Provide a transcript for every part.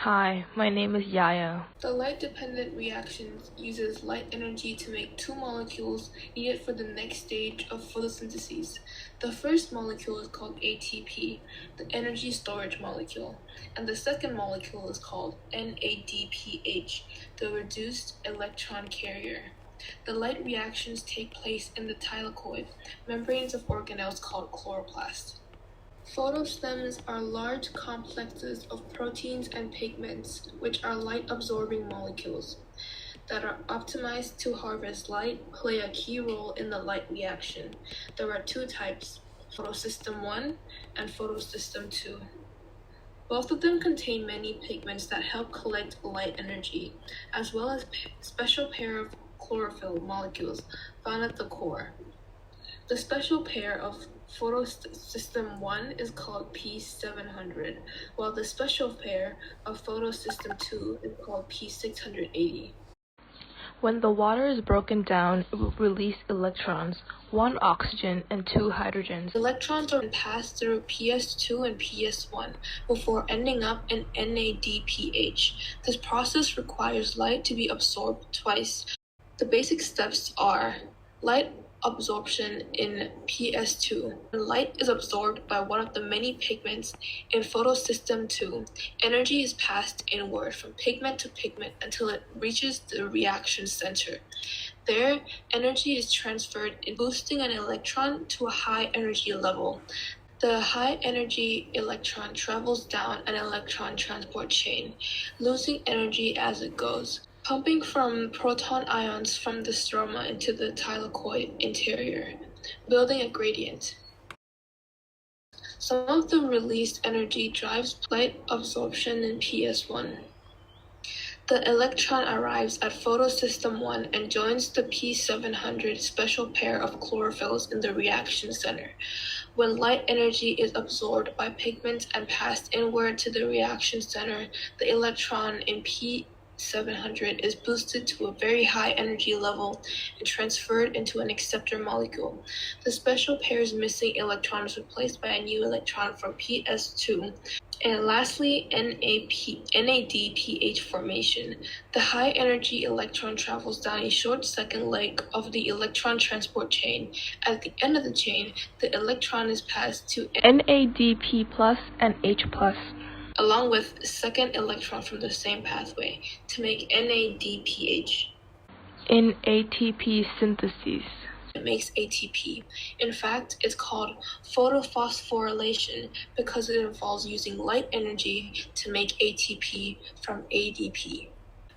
Hi, my name is Yaya. The light-dependent reaction uses light energy to make two molecules needed for the next stage of photosynthesis. The first molecule is called ATP, the energy storage molecule, and the second molecule is called NADPH, the reduced electron carrier. The light reactions take place in the thylakoid, membranes of organelles called chloroplasts. Photostems are large complexes of proteins and pigments, which are light-absorbing molecules that are optimized to harvest light, play a key role in the light reaction. There are two types, photosystem 1 and photosystem 2. Both of them contain many pigments that help collect light energy, as well as a special pair of chlorophyll molecules found at the core. The special pair of photosystem 1 is called P700, while the special pair of photosystem 2 is called P680. When the water is broken down, it will release electrons, one oxygen and two hydrogens. Electrons are passed through PS2 and PS1 before ending up in NADPH. This process requires light to be absorbed twice. The basic steps are light absorption in PS2. When light is absorbed by one of the many pigments in photosystem 2, energy is passed inward from pigment to pigment until it reaches the reaction center. There, energy is transferred in boosting an electron to a high energy level. The high energy electron travels down an electron transport chain, losing energy as it goes, pumping from proton ions from the stroma into the thylakoid interior, building a gradient. Some of the released energy drives light absorption in PS1. The electron arrives at photosystem 1 and joins the P700 special pair of chlorophylls in the reaction center. When light energy is absorbed by pigments and passed inward to the reaction center, the electron in P700 is boosted to a very high energy level and transferred into an acceptor molecule. The special pair's missing electron is replaced by a new electron from PS2. And lastly, NADPH formation. The high energy electron travels down a short second leg of the electron transport chain. At the end of the chain, the electron is passed to NADP plus and H plus, along with a second electron from the same pathway, to make NADPH. in ATP synthesis. It makes ATP. In fact, it's called photophosphorylation because it involves using light energy to make ATP from ADP.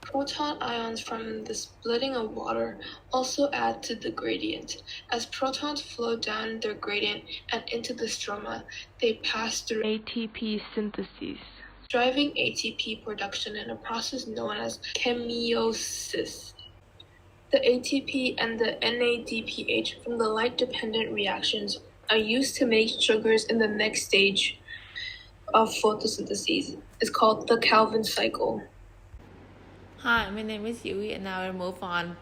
Proton ions from the splitting of water also add to the gradient. As protons flow down their gradient and into the stroma, they pass through ATP synthesis, driving ATP production in a process known as chemiosis. The ATP and the NADPH from the light-dependent reactions are used to make sugars in the next stage of photosynthesis. It's called the Calvin cycle. Hi, my name is Ue, and now we'll move on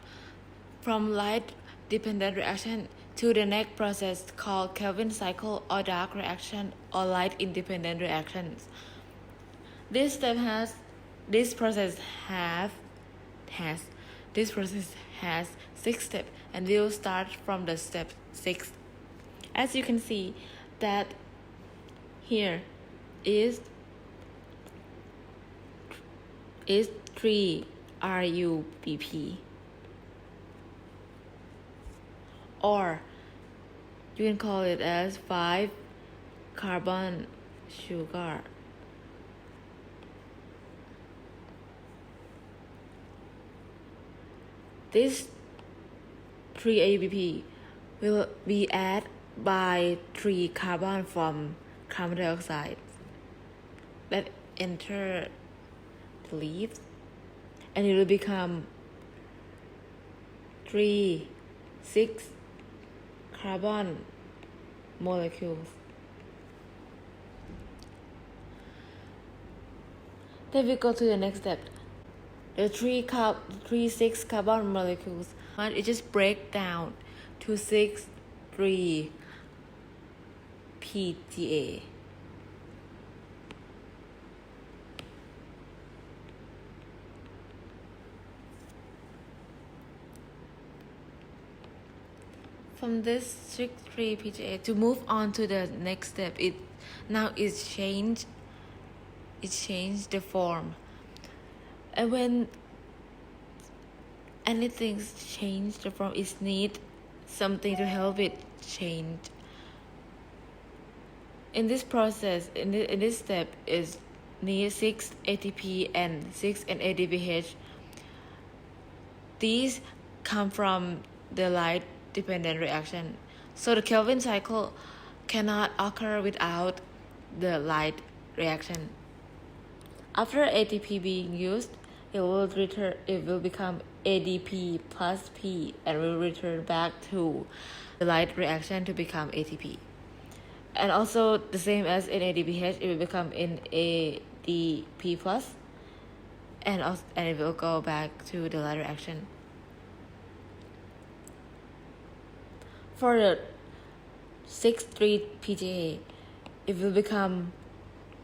from light-dependent reaction to the next process called Calvin cycle or dark reaction or light-independent reactions. This process has 6 steps, and we'll start from the step 6. As you can see that here is 3 RUBP, or you can call it as 5 carbon sugar. This 3 ABP will be added by 3 carbon from carbon dioxide that enter the leaves, and it will become 6 carbon molecules. Then we go to the next step. The 6 carbon molecules, it just break down to 6 PTA. from this 6,3 PGA to move on to the next step, it changed the form. And when anything's changed the form, it need something to help it change. In this process, in this step, is need 6 ATP and 6 NADPH. These come from the light-dependent reaction. So the Kelvin cycle cannot occur without the light reaction. After ATP being used, it will become ADP plus P and will return back to the light reaction to become ATP. And also the same as NADPH, it will become NADP plus, and it will go back to the light reaction. For the 6,3 PGA, it will become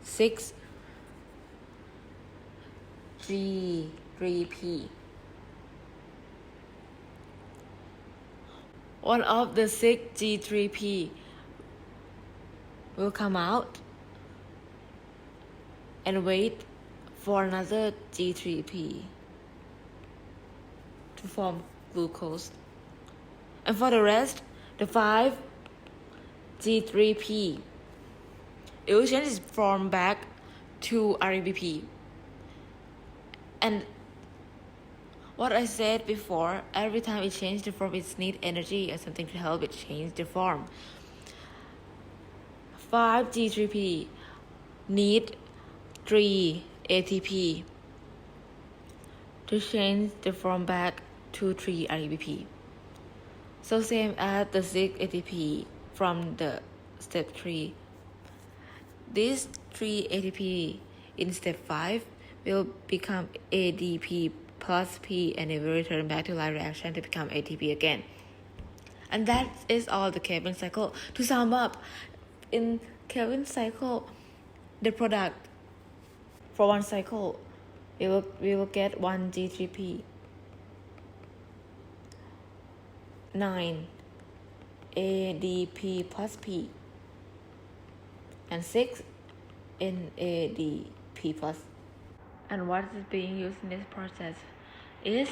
6G3P. One of the 6G3P will come out and wait for another G3P to form glucose. And for the rest, the 5 G3P, it will change its form back to REBP. And what I said before, every time it changes the form, it needs energy or something to help it change the form. 5G3P need 3 ATP to change the form back to 3 REBP. So same as the 6 ATP from the step 3. These 3 ATP in step 5 will become ADP plus P, and it will return back to light reaction to become ATP again. And that is all the Kelvin cycle. To sum up, in Kelvin cycle, the product for one cycle, we will get 1 G3P, 9 ADP plus P, and 6 NADP plus. And what is being used in this process is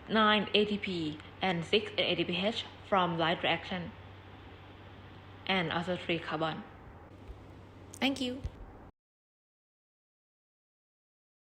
9 ATP and 6 NADPH from light reaction, and also 3 carbon. Thank you.